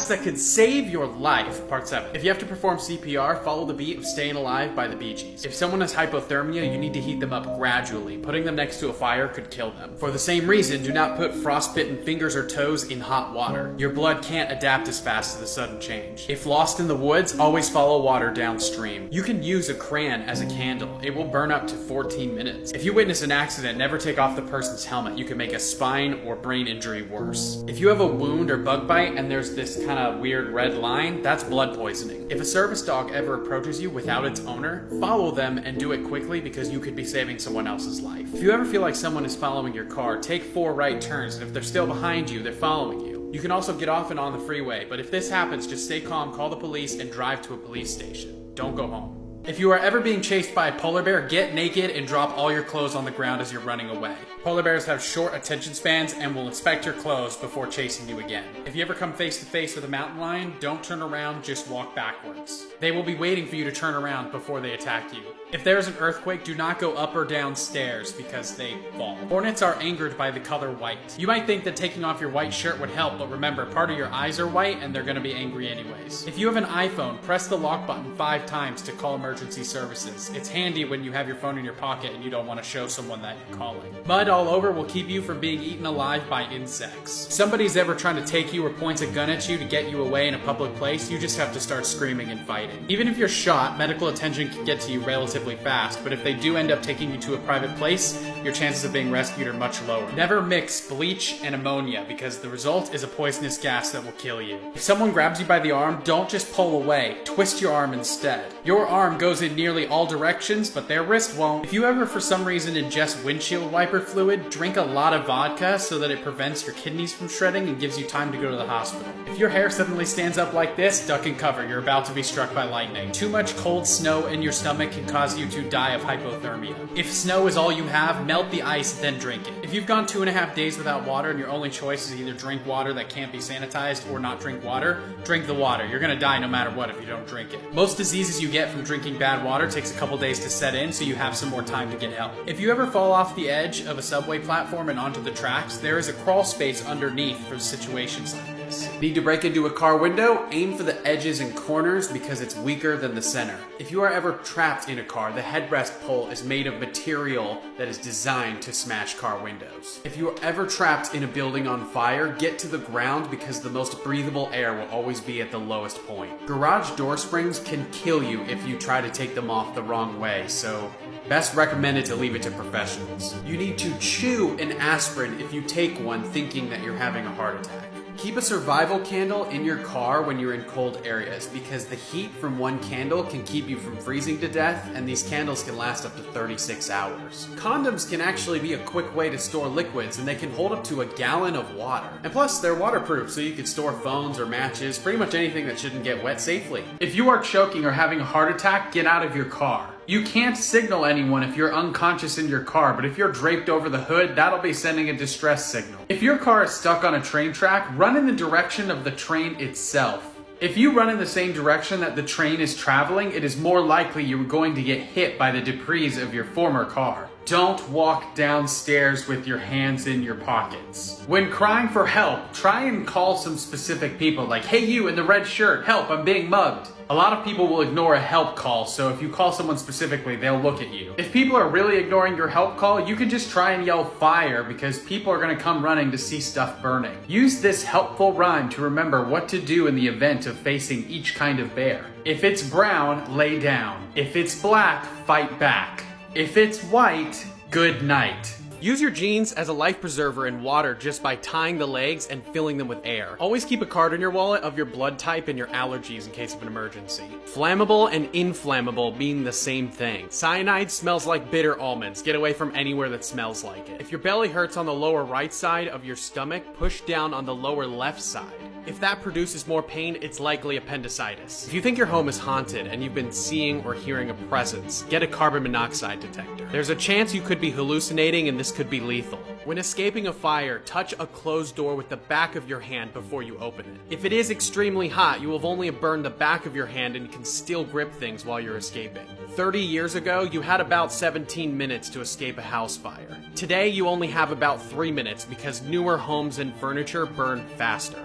Facts that could save your life. Part 7. If you have to perform CPR, follow the beat of Staying Alive by the Bee Gees. If someone has hypothermia, you need to heat them up gradually. Putting them next to a fire could kill them. For the same reason, do not put frostbitten fingers or toes in hot water. Your blood can't adapt as fast to the sudden change. If lost in the woods, always follow water downstream. You can use a crayon as a candle. It will burn up to 14 minutes. If you witness an accident, never take off the person's helmet. You can make a spine or brain injury worse. If you have a wound or bug bite and there's this kind of weird red line, that's blood poisoning. If a service dog ever approaches you without its owner, follow them and do it quickly because you could be saving someone else's life. If you ever feel like someone is following your car, take 4 right turns, and if they're still behind you, they're following you. You can also get off and on the freeway, but if this happens, just stay calm, call the police, and drive to a police station. Don't go home. If you are ever being chased by a polar bear, get naked and drop all your clothes on the ground as you're running away. Polar bears have short attention spans and will inspect your clothes before chasing you again. If you ever come face to face with a mountain lion, don't turn around, just walk backwards. They will be waiting for you to turn around before they attack you. If there is an earthquake, do not go up or down stairs because they fall. Hornets are angered by the color white. You might think that taking off your white shirt would help, but remember, part of your eyes are white and they're going to be angry anyways. If you have an iPhone, press the lock button 5 times to call emergency services. It's handy when you have your phone in your pocket and you don't want to show someone that you're calling. Mud all over will keep you from being eaten alive by insects. If somebody's ever trying to take you or points a gun at you to get you away in a public place, you just have to start screaming and fighting. Even if you're shot, medical attention can get to you relatively fast, but if they do end up taking you to a private place, your chances of being rescued are much lower. Never mix bleach and ammonia because the result is a poisonous gas that will kill you. If someone grabs you by the arm, don't just pull away, twist your arm instead. Your arm goes in nearly all directions, but their wrist won't. If you ever for some reason ingest windshield wiper fluid, drink a lot of vodka so that it prevents your kidneys from shredding and gives you time to go to the hospital. If your hair suddenly stands up like this, duck and cover, you're about to be struck by lightning. Too much cold snow in your stomach can cause you to die of hypothermia. If snow is all you have, melt the ice, then drink it. If you've gone 2.5 days without water and your only choice is either drink water that can't be sanitized or not drink water, drink the water. You're gonna die no matter what if you don't drink it. Most diseases you get from drinking bad water takes a couple days to set in, so you have some more time to get help. If you ever fall off the edge of a subway platform and onto the tracks, there is a crawl space underneath for situations like this. Need to break into a car window? Aim for the edges and corners because it's weaker than the center. If you are ever trapped in a car, the headrest pole is made of material that is designed to smash car windows. If you are ever trapped in a building on fire, get to the ground because the most breathable air will always be at the lowest point. Garage door springs can kill you if you try to take them off the wrong way, so best recommended to leave it to professionals. You need to chew an aspirin if you take one thinking that you're having a heart attack. Keep a survival candle in your car when you're in cold areas because the heat from one candle can keep you from freezing to death, and these candles can last up to 36 hours. Condoms can actually be a quick way to store liquids, and they can hold up to a gallon of water. And plus, they're waterproof, so you can store phones or matches, pretty much anything that shouldn't get wet safely. If you are choking or having a heart attack, get out of your car. You can't signal anyone if you're unconscious in your car, but if you're draped over the hood, that'll be sending a distress signal. If your car is stuck on a train track, run in the direction of the train itself. If you run in the same direction that the train is traveling, it is more likely you're going to get hit by the debris of your former car. Don't walk downstairs with your hands in your pockets. When crying for help, try and call some specific people like, "Hey you in the red shirt, help, I'm being mugged." A lot of people will ignore a help call, so if you call someone specifically, they'll look at you. If people are really ignoring your help call, you can just try and yell fire because people are gonna come running to see stuff burning. Use this helpful rhyme to remember what to do in the event of facing each kind of bear. If it's brown, lay down. If it's black, fight back. If it's white, good night. Use your jeans as a life preserver in water just by tying the legs and filling them with air. Always keep a card in your wallet of your blood type and your allergies in case of an emergency. Flammable and inflammable mean the same thing. Cyanide smells like bitter almonds. Get away from anywhere that smells like it. If your belly hurts on the lower right side of your stomach, push down on the lower left side. If that produces more pain, it's likely appendicitis. If you think your home is haunted and you've been seeing or hearing a presence, get a carbon monoxide detector. There's a chance you could be hallucinating and this could be lethal. When escaping a fire, touch a closed door with the back of your hand before you open it. If it is extremely hot, you will have only burned the back of your hand and can still grip things while you're escaping. 30 years ago, you had about 17 minutes to escape a house fire. Today, you only have about 3 minutes because newer homes and furniture burn faster.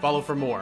Follow for more.